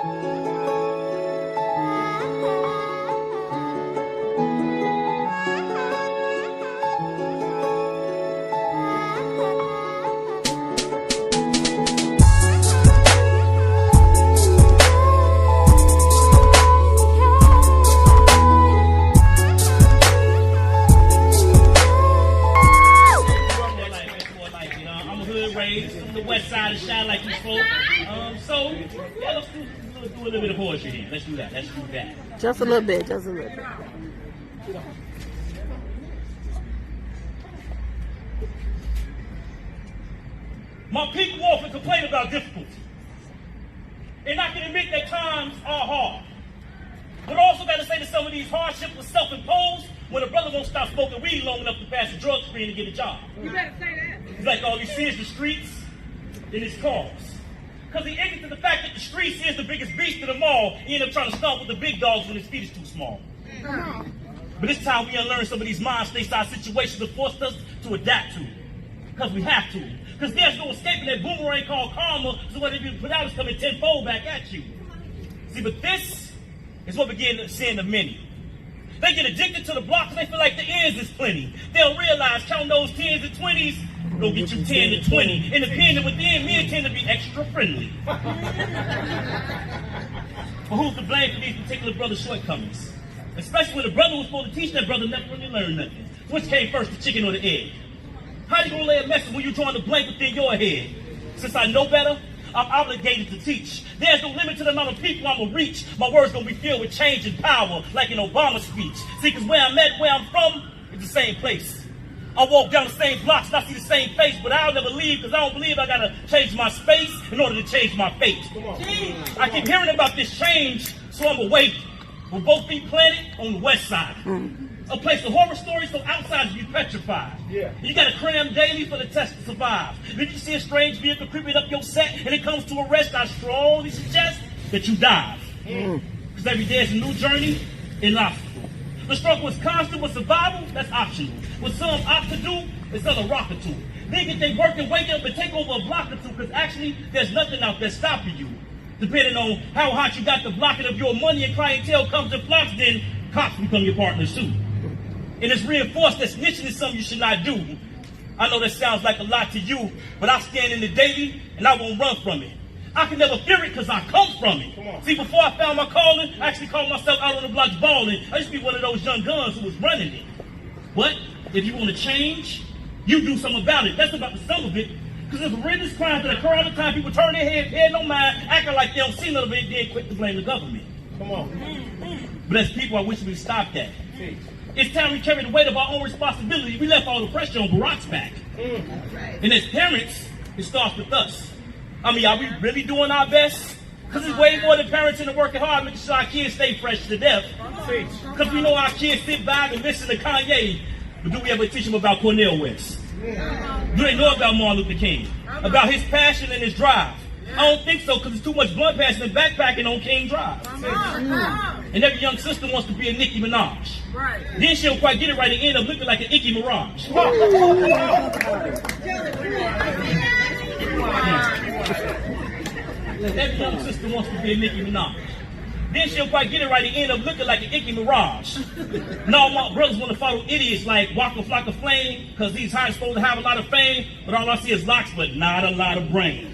From the west side of Shy like you spoke. So, yeah, let's do a little bit of poetry here. Let's do that. Just a little bit, just a little bit. My people often complain about difficulty. And I can admit that times are hard. But I also got to say that some of these hardships were self-imposed when a brother won't stop smoking weed long enough to pass a drug screen and get a job. You better say that. It's like all he sees the streets and his cars. Because he ignorant to the fact that the streets is the biggest beast of them all. He end up trying to stomp with the big dogs when his feet is too small. But this time we unlearn some of these mind states, our situations that forced us to adapt to. Because we have to. Because there's no escaping that boomerang called karma, so what if you put out is coming tenfold back at you. See, but this is what begin to sin of many. They get addicted to the block and they feel like the ends is plenty. They'll realize counting those 10s and 20s will get you 10 to 20. And the pen that within men tend to be extra friendly. But who's to blame for these particular brother's shortcomings? Especially when the brother was supposed to teach that brother never really learned nothing. So which came first, the chicken or the egg? How you gonna lay a message when you're trying to blank within your head? Since I know better, I'm obligated to teach. There's no limit to the amount of people I'm gonna reach. My words gonna be filled with change and power, like an Obama speech. See, cause where I'm at, where I'm from, is the same place. I walk down the same blocks and I see the same face, but I'll never leave because I don't believe I gotta change my space in order to change my fate. I keep hearing about this change, so I'm awake. We'll both be planted on the west side. A place of horror stories so outsiders be petrified. You gotta cram daily for the test to survive. If you see a strange vehicle creeping up your set and it comes to a rest, I strongly suggest that you dive. Because every day is a new journey in life. The struggle is constant with survival, that's optional. What some opt to do is sell a rock or two. They get their work and wake up and take over a block or two, because actually there's nothing out there stopping you. Depending on how hot you got the blocking of your money and clientele comes in flocks, then cops become your partners too. And it's reinforced that snitching is something you should not do. I know that sounds like a lot to you, but I stand in the daily and I won't run from it. I can never fear it because I come from it. See, before I found my calling, I actually called myself out on the blocks balling. I used to be one of those young guns who was running it. But if you want to change, you do something about it. That's about the sum of it. Because there's horrendous crimes that occur all the time. People turn their head, pay no mind, acting like they don't see none of it, then quick to blame the government. But as people, I wish we'd stop that. It's time we carry the weight of our own responsibility. We left all the pressure on Barack's back. And as parents, it starts with us. I mean, are we really doing our best? Because it's way more than parents in the working hard, making sure our kids stay fresh to death. Because we know our kids sit by and listen to Kanye, but do we ever teach them about Cornel West? Do they know about Martin Luther King? About his passion and his drive? I don't think so, because it's too much blunt passing and backpacking on King Drive. And every young sister wants to be a Nicki Minaj. Then she'll quite get it right and end up looking like an icky mirage. Every young sister wants to be a Nicki Minaj. Then she'll quite get it right and end up looking like an icky mirage. And all my brothers want to follow idiots like Waka Flocka Flame, because these high supposed to have a lot of fame, but all I see is locks, but not a lot of brain.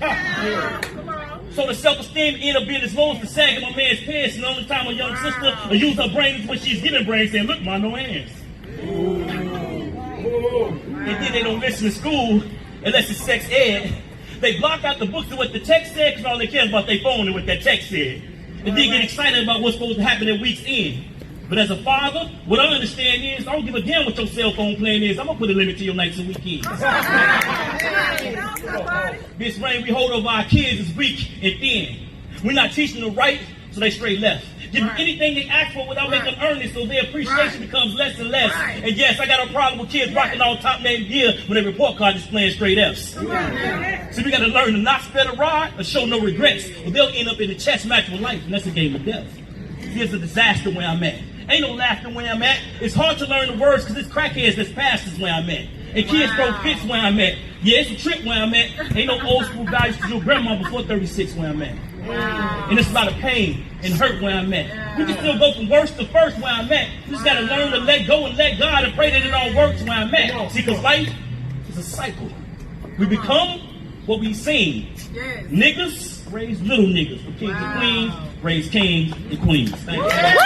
So the self-esteem end up being as low as the sag of my man's pants, and the only time a young sister will use her brain is when she's giving brains, saying, look, ma, no hands. And then they don't listen to school unless it's sex ed. They block out the books and what the text said, because all they care is about their phone and what that text said. And then get excited about what's supposed to happen at week's end. But as a father, what I understand is, I don't give a damn what your cell phone plan is. I'm going to put a limit to your nights and weekends. This reign we hold over our kids is weak and thin. We're not teaching them right, so they straight left. Give them anything they ask for without making them earn it, so their appreciation becomes less and less. And yes, I got a problem with kids rocking all top name gear when their report card is playing straight F's. So we got to learn to not spare the rod or show no regrets, or they'll end up in a chess match with life, and that's a game of death. See, it's a disaster where I'm at. Ain't no laughter where I'm at. It's hard to learn the words because it's crackheads that's past is where I'm at. And kids throw fits where I'm at. Yeah, it's a trip where I'm at. Ain't no old school values to your grandma before 36 where I'm at. And it's a lot of pain and hurt where I'm at. We can still go from worst to first where I'm at. We just gotta learn to let go and let God and pray that it all works where I'm at. See, because life is a cycle. We become what we sing. Niggas raise little niggas. For kings and queens, raise kings and queens. Thank you.